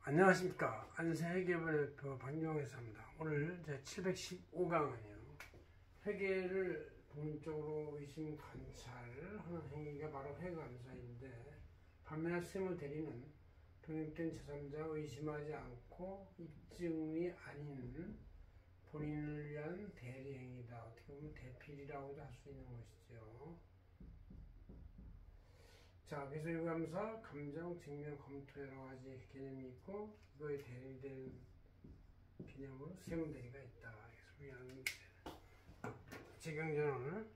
안녕하십니까. 안세회계부의 박용회사입니다. 오늘 제 715강은요. 회계를 본적으로 의심 관찰하는 행위가 바로 회계감사인데, 반면에 세무대리는 독립된 제3자 의심하지 않고 입증이 아닌 본인을 위한 대리행위다. 어떻게 보면 대필이라고도 할 수 있는 것이죠. 자, 그래서 회계감사, 감정, 증명, 검토 여러 가지 개념이 있고, 이거에 대리되는 개념으로 세무대리가 있다. 그래서 우리는 재경전을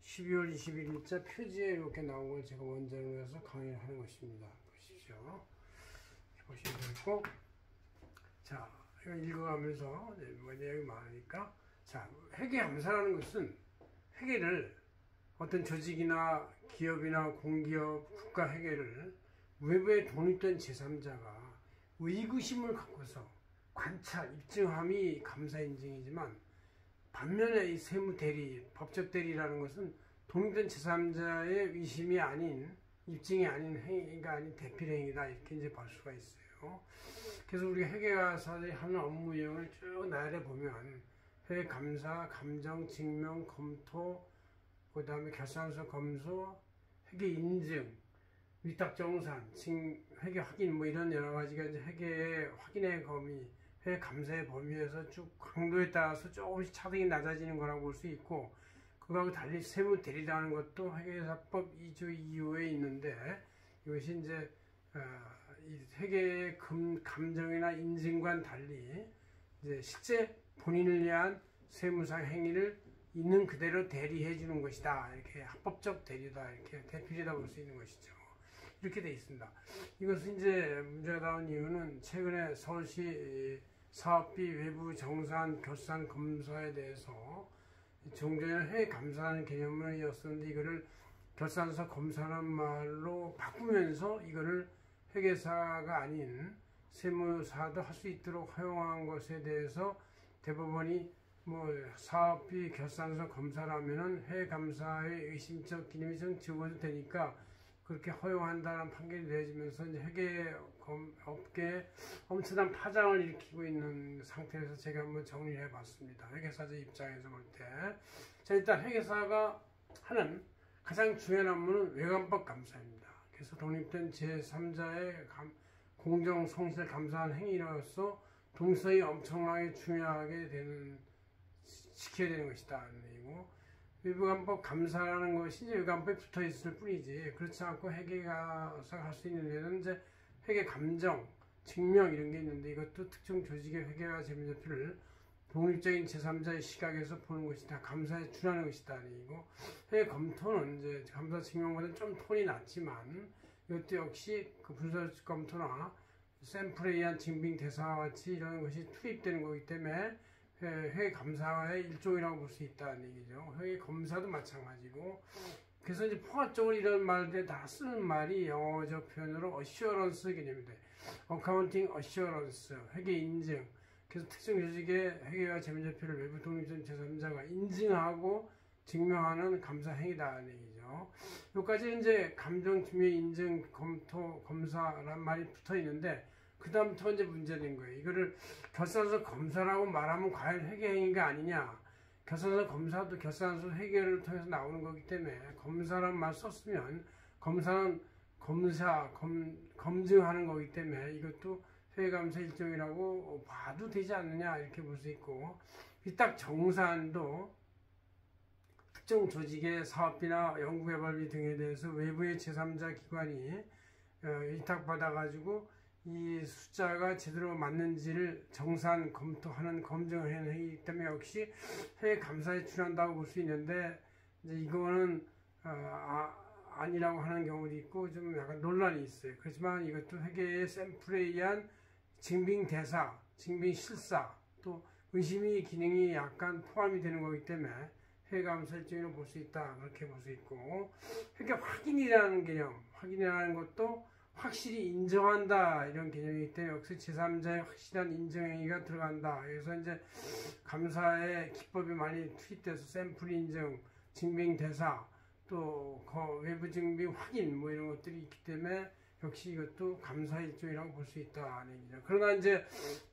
12월 21일자 표지에 이렇게 나온 걸 제가 원전으로 해서 강의를 하는 것입니다. 보십시오. 보시면 되겠고, 자, 이거 읽어가면서 내용이 많으니까, 자, 회계감사라는 것은 회계를 어떤 조직이나 기업이나 공기업, 국가 회계를 외부에 독립된 제3자가 의구심을 갖고서 관찰, 입증함이 감사 인증이지만, 반면에 이 세무대리, 법적대리라는 것은 독립된 제3자의 의심이 아닌, 입증이 아닌 행위가 아닌 대필행위다. 이렇게 이제 볼 수가 있어요. 그래서 우리가 회계사들이 하는 업무 유형을 쭉 나열해 보면, 회계감사, 감정, 증명, 검토, 그 다음에 결산서 검수, 회계 인증, 위탁정산, 회계 확인, 뭐 이런 여러 가지가 이제 회계의 확인의 범위, 회계 감사의 범위에서 쭉 강도에 따라서 조금씩 차등이 낮아지는 거라고 볼 수 있고, 그거하고 달리 세무 대리라는 것도 회계사법 2조 2호에 있는데, 이것이 이제 이 회계의 감정이나 인증과는 달리 이제 실제 본인을 위한 세무상 행위를 있는 그대로 대리해 주는 것이다. 이렇게 합법적 대리다. 이렇게 대필이다 볼 수 있는 것이죠. 이렇게 돼 있습니다. 이것은 이제 문제가 나온 이유는 최근에 서울시 사업비 외부 정산 결산 검사에 대해서 종전에는 회계 감사하는 개념이었었는데, 이거를 결산서 검사라는 말로 바꾸면서 이거를 회계사가 아닌 세무사도 할 수 있도록 허용한 것에 대해서 대법원이 뭐 사업비 결산서 검사라면은 회계감사의 의심적 기능이 좀 적어도 되니까 그렇게 허용한다는 판결이 내려지면서 이제 회계업계에 엄청난 파장을 일으키고 있는 상태에서 제가 한번 정리를 해봤습니다. 회계사의 입장에서 볼 때. 자, 일단 회계사가 하는 가장 중요한 업무는 외관법 감사입니다. 그래서 독립된 제3자의 공정 성실 감사한 행위로서 동서히 엄청나게 중요하게 지켜야 되는 것이다. 그리고 외부관법 감사라는 것이 이제 외관법에 붙어 있을 뿐이지, 그렇지 않고 회계가서 할 수 있는 데는 이제 회계 감정, 증명 이런 게 있는데, 이것도 특정 조직의 회계와 재무제표를 독립적인 제3자의 시각에서 보는 것이다. 감사에 준하는 것이다. 그리고 회계 검토는 이제 감사 증명보다는 좀 톤이 낮지만, 이것도 역시 그 분석 검토나 샘플에 의한 증빙 대사와 같이 이런 것이 투입되는 거기 때문에 회계 감사의 일종이라고 볼 수 있다는 얘기죠. 회계 검사도 마찬가지고, 그래서 이제 포괄적으로 이런 말들 다 쓰는 말이 영어적 표현으로 assurance 개념인데, accounting assurance, 회계 인증. 그래서 특정 조직의 회계와 재무제표를 외부 독립된 제3자가 인증하고 증명하는 감사 행위다는 얘기죠. 여기까지 이제 감정, 증명, 인증, 검토, 검사란 말이 붙어 있는데, 그 다음부터 이제 문제된 거예요. 이거를 결산서 검사라고 말하면 과연 회계 행위가 아니냐. 결산서 검사도 결산서 회계를 통해서 나오는 거기 때문에 검사란 말 썼으면 검사는 검증하는 거기 때문에 이것도 회계감사 일종이라고 봐도 되지 않느냐, 이렇게 볼 수 있고, 위탁 정산도 특정 조직의 사업비나 연구개발비 등에 대해서 외부의 제3자 기관이 위탁받아가지고 이 숫자가 제대로 맞는지를 정산, 검토하는 검증을 하는 행위이기 때문에 역시 회계 감사에 준한다고 볼 수 있는데, 이제 이거는 아니라고 하는 경우도 있고 좀 약간 논란이 있어요. 그렇지만 이것도 회계의 샘플에 의한 증빙 대사, 증빙 실사, 또 의심의 기능이 약간 포함이 되는 거기 때문에 회계 감사 일종으로 볼 수 있다. 그렇게 볼 수 있고, 회계 확인이라는 개념, 확인이라는 것도 확실히 인정한다, 이런 개념이기 때문에 역시 제3자의 확실한 인정행위가 들어간다. 그래서 이제 감사의 기법이 많이 투입돼서 샘플 인증, 증빙 대사, 또 외부 증빙 확인 뭐 이런 것들이 있기 때문에 역시 이것도 감사의 일종이라고 볼 수 있다는 얘기죠. 그러나 이제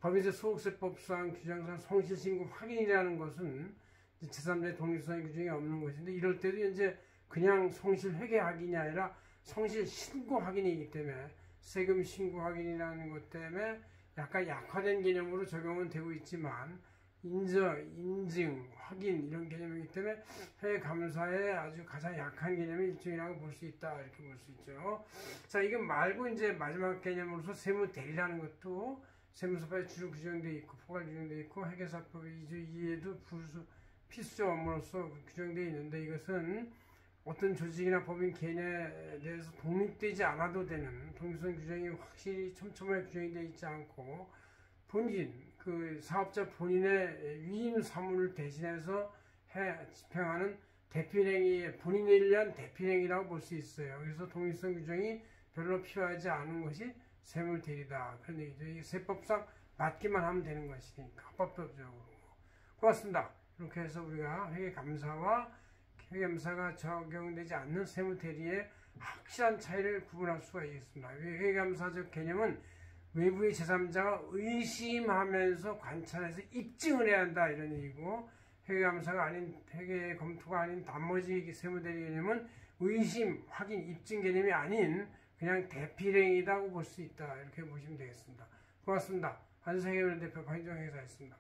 법인세 소득세법상 규정상 성실신고 확인이라는 것은 제3자 독립성의 규정이 없는 것인데, 이럴 때도 이제 그냥 성실 회계 확인이 아니라 성실 신고 확인이기 때문에 세금 신고 확인이라는 것 때문에 약간 약화된 개념으로 적용은 되고 있지만, 인증, 확인 이런 개념이기 때문에 회계감사의 아주 가장 약한 개념의 일종이라고 볼 수 있다, 이렇게 볼 수 있죠. 자, 이거 말고 이제 마지막 개념으로서 세무대리라는 것도 세무서법에 주로 규정되어 있고 포괄 규정되어 있고 회계사법 2조 2에도 필수적 업무로서 규정되어 있는데, 이것은 어떤 조직이나 법인 개인에 대해서 독립되지 않아도 되는 독립성 규정이 확실히 촘촘하게 규정이 되어 있지 않고, 그 사업자 본인의 위임 사무를 대신해서 집행하는 대필행위, 본인을 위한 대필행위라고 볼 수 있어요. 그래서 독립성 규정이 별로 필요하지 않은 것이 세무대리다, 그런 얘기죠. 이 세법상 맞기만 하면 되는 것이니까, 합법적으로. 고맙습니다. 이렇게 해서 우리가 회계감사와 회계감사가 적용되지 않는 세무대리의 확실한 차이를 구분할 수가 있습니다. 회계감사적 개념은 외부의 제3자가 의심하면서 관찰해서 입증을 해야 한다, 이런 얘기고, 회계감사가 아닌, 회계검토가 아닌 나머지 세무대리 개념은 의심, 확인, 입증 개념이 아닌 그냥 대필행위라고 볼 수 있다, 이렇게 보시면 되겠습니다. 고맙습니다. 한세계를 대표 박인정 회계사였습니다.